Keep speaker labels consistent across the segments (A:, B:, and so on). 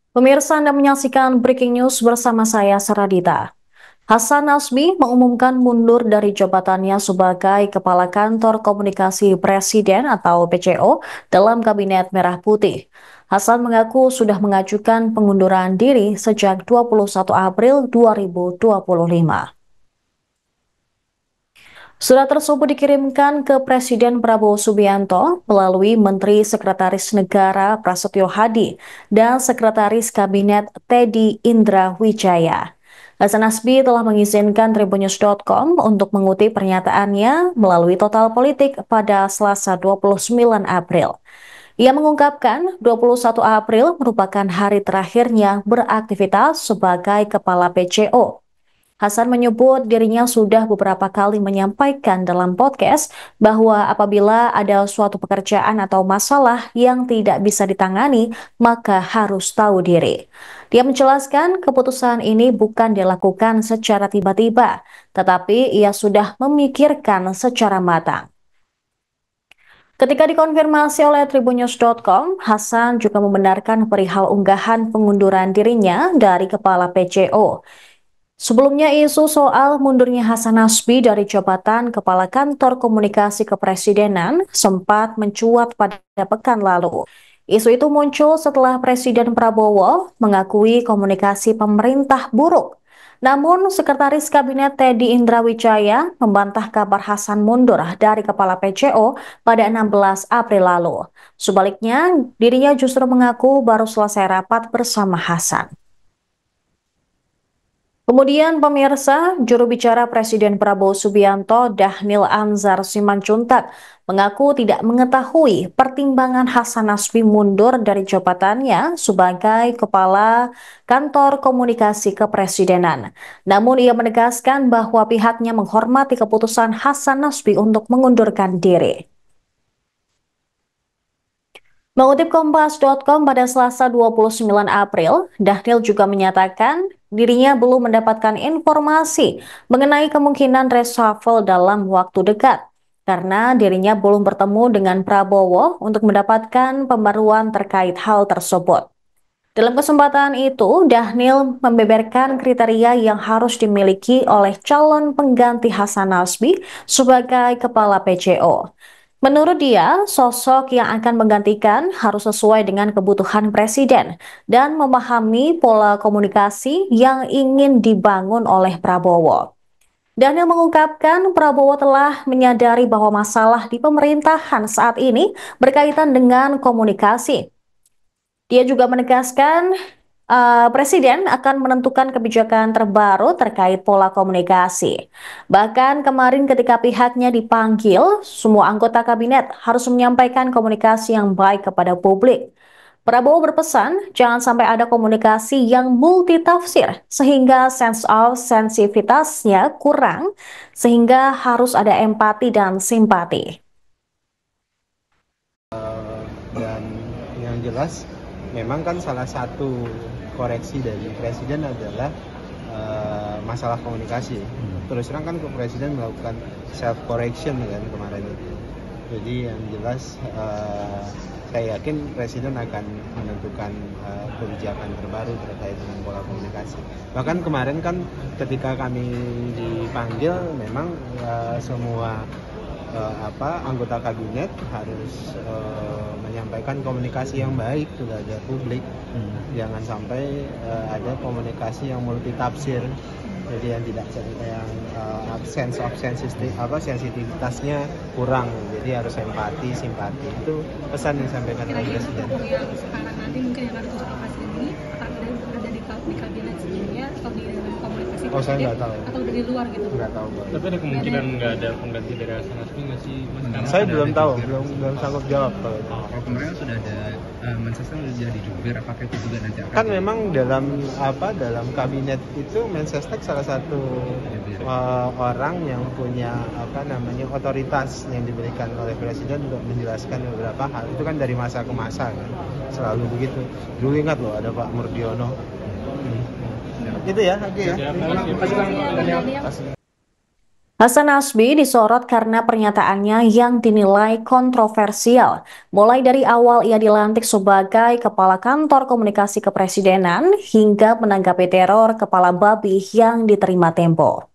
A: Pemirsa, Anda menyaksikan Breaking News bersama saya, Saradita. Hasan Nasbi mengumumkan mundur dari jabatannya sebagai Kepala Kantor Komunikasi Presiden atau PCO dalam Kabinet Merah Putih. Hasan mengaku sudah mengajukan pengunduran diri sejak 21 April 2025. Surat tersebut dikirimkan ke Presiden Prabowo Subianto melalui Menteri Sekretaris Negara Prasetyo Hadi dan Sekretaris Kabinet Teddy Indra Wijaya. Hasan Nasbi telah mengizinkan Tribunnews.com untuk mengutip pernyataannya melalui Total Politik pada Selasa 29 April. Ia mengungkapkan 21 April merupakan hari terakhirnya beraktivitas sebagai Kepala PCO. Hasan menyebut dirinya sudah beberapa kali menyampaikan dalam podcast bahwa apabila ada suatu pekerjaan atau masalah yang tidak bisa ditangani, maka harus tahu diri. Dia menjelaskan keputusan ini bukan dilakukan secara tiba-tiba, tetapi ia sudah memikirkan secara matang. Ketika dikonfirmasi oleh Tribunnews.com, Hasan juga membenarkan perihal unggahan pengunduran dirinya dari Kepala PCO. Sebelumnya, isu soal mundurnya Hasan Nasbi dari jabatan Kepala Kantor Komunikasi Kepresidenan sempat mencuat pada pekan lalu. Isu itu muncul setelah Presiden Prabowo mengakui komunikasi pemerintah buruk. Namun, Sekretaris Kabinet Teddy Indra Wijaya membantah kabar Hasan mundur dari Kepala PCO pada 16 April lalu. Sebaliknya, dirinya justru mengaku baru selesai rapat bersama Hasan. Kemudian pemirsa, juru bicara Presiden Prabowo Subianto, Dhanil Anzar Simanjuntak, mengaku tidak mengetahui pertimbangan Hasan Nasbi mundur dari jabatannya sebagai Kepala Kantor Komunikasi Kepresidenan. Namun ia menegaskan bahwa pihaknya menghormati keputusan Hasan Nasbi untuk mengundurkan diri. Mengutip Kompas.com pada Selasa 29 April, Dhanil juga menyatakan dirinya belum mendapatkan informasi mengenai kemungkinan reshuffle dalam waktu dekat karena dirinya belum bertemu dengan Prabowo untuk mendapatkan pembaruan terkait hal tersebut. Dalam kesempatan itu, Dhanil membeberkan kriteria yang harus dimiliki oleh calon pengganti Hasan Nasbi sebagai Kepala PCO. Menurut dia, sosok yang akan menggantikan harus sesuai dengan kebutuhan presiden dan memahami pola komunikasi yang ingin dibangun oleh Prabowo. Daniel mengungkapkan Prabowo telah menyadari bahwa masalah di pemerintahan saat ini berkaitan dengan komunikasi. Dia juga menegaskan Presiden akan menentukan kebijakan terbaru terkait pola komunikasi. Bahkan kemarin ketika pihaknya dipanggil, semua anggota kabinet harus menyampaikan komunikasi yang baik kepada publik. Prabowo berpesan jangan sampai ada komunikasi yang multitafsir sehingga sense of sensitivitasnya kurang, sehingga harus ada empati dan simpati.
B: Dan yang jelas memang kan salah satu koreksi dari presiden adalah masalah komunikasi. Terus terang kan presiden melakukan self correction kan kemarin itu. Jadi yang jelas saya yakin presiden akan menentukan kebijakan terbaru terkait dengan pola komunikasi. Bahkan kemarin kan ketika kami dipanggil memang semua anggota kabinet harus menyampaikan komunikasi yang baik kepada publik. Jangan sampai ada komunikasi yang multitafsir, jadi yang tidak yang sense of sensitivitasnya kurang, jadi harus empati, simpati. Itu pesan yang disampaikan oleh presiden.
C: Yang sekarang nanti mungkin yang harus dibahas ini ada di kabinet sebelumnya atau di komunikasi
B: saya nggak tahu.
C: atau dari luar gitu?
B: Nggak tahu.
D: Tapi ada kemungkinan nggak ada pengganti dari Hasan Nasbi nggak sih?
B: Saya belum tahu, belum sanggup jawab kalau itu.
E: Kalau kemarin sudah ada Mensesnek sudah dijubir, apakah itu juga nanti akan?
B: Kan memang dalam kabinet itu Mensesnek salah satu orang yang punya otoritas yang diberikan oleh presiden untuk menjelaskan beberapa hal. Itu kan dari masa ke masa kan, selalu begitu. Dulu ingat loh ada Pak Murdiono. Itu ya, oke ya.
D: Terima kasih.
A: Hasan Nasbi disorot karena pernyataannya yang dinilai kontroversial. Mulai dari awal ia dilantik sebagai Kepala Kantor Komunikasi Kepresidenan hingga menanggapi teror kepala babi yang diterima Tempo.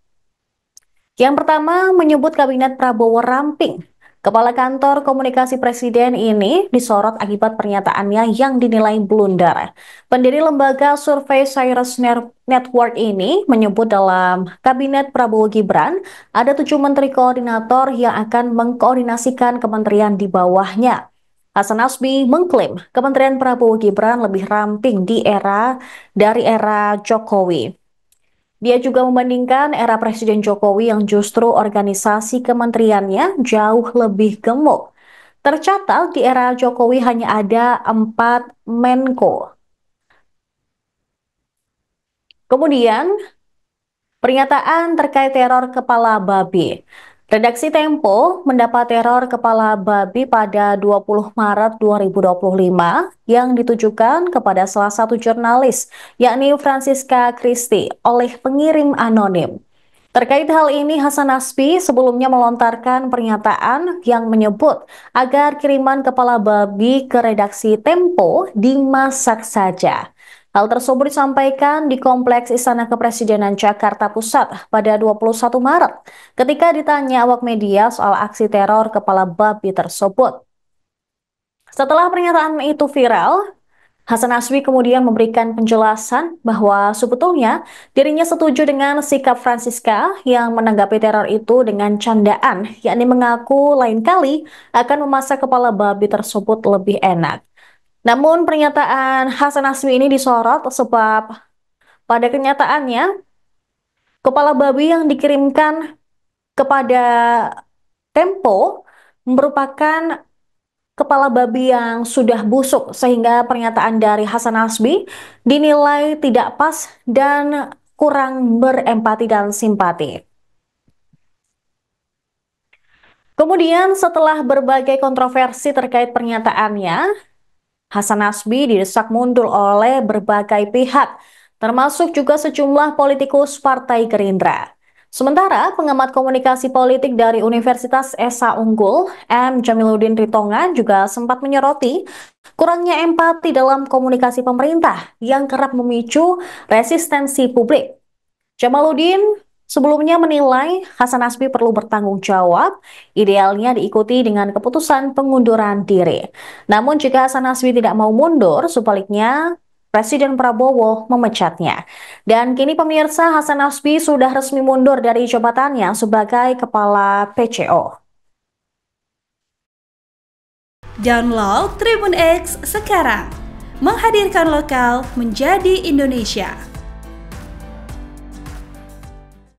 A: Yang pertama menyebut Kabinet Prabowo ramping. Kepala Kantor Komunikasi Presiden ini disorot akibat pernyataannya yang dinilai blunder. Pendiri lembaga survei Cyrus Network ini menyebut dalam Kabinet Prabowo Gibran ada 7 menteri koordinator yang akan mengkoordinasikan kementerian di bawahnya. Hasan Nasbi mengklaim Kementerian Prabowo Gibran lebih ramping dari era Jokowi. Dia juga membandingkan era Presiden Jokowi yang justru organisasi kementeriannya jauh lebih gemuk. Tercatat di era Jokowi hanya ada 4 Menko. Kemudian, pernyataan terkait teror kepala babi. Redaksi Tempo mendapat teror kepala babi pada 20 Maret 2025 yang ditujukan kepada salah satu jurnalis, yakni Francisca Christie, oleh pengirim anonim. Terkait hal ini, Hasan Nasbi sebelumnya melontarkan pernyataan yang menyebut agar kiriman kepala babi ke redaksi Tempo dimasak saja. Hal tersebut disampaikan di Kompleks Istana Kepresidenan Jakarta Pusat pada 21 Maret ketika ditanya awak media soal aksi teror kepala babi tersebut. Setelah pernyataan itu viral, Hasan Nasbi kemudian memberikan penjelasan bahwa sebetulnya dirinya setuju dengan sikap Francisca yang menanggapi teror itu dengan candaan, yakni mengaku lain kali akan memasak kepala babi tersebut lebih enak. Namun pernyataan Hasan Nasbi ini disorot sebab pada kenyataannya kepala babi yang dikirimkan kepada Tempo merupakan kepala babi yang sudah busuk sehingga pernyataan dari Hasan Nasbi dinilai tidak pas dan kurang berempati dan simpati. Kemudian setelah berbagai kontroversi terkait pernyataannya, Hasan Nasbi didesak mundur oleh berbagai pihak, termasuk juga sejumlah politikus Partai Gerindra. Sementara pengamat komunikasi politik dari Universitas Esa Unggul, M. Jamiluddin Ritonga juga sempat menyoroti kurangnya empati dalam komunikasi pemerintah yang kerap memicu resistensi publik. Jamaluddin sebelumnya menilai Hasan Nasbi perlu bertanggung jawab, idealnya diikuti dengan keputusan pengunduran diri. Namun jika Hasan Nasbi tidak mau mundur, sebaliknya Presiden Prabowo memecatnya. Dan kini pemirsa, Hasan Nasbi sudah resmi mundur dari jabatannya sebagai Kepala PCO.
F: Download Tribun X sekarang, menghadirkan lokal menjadi Indonesia.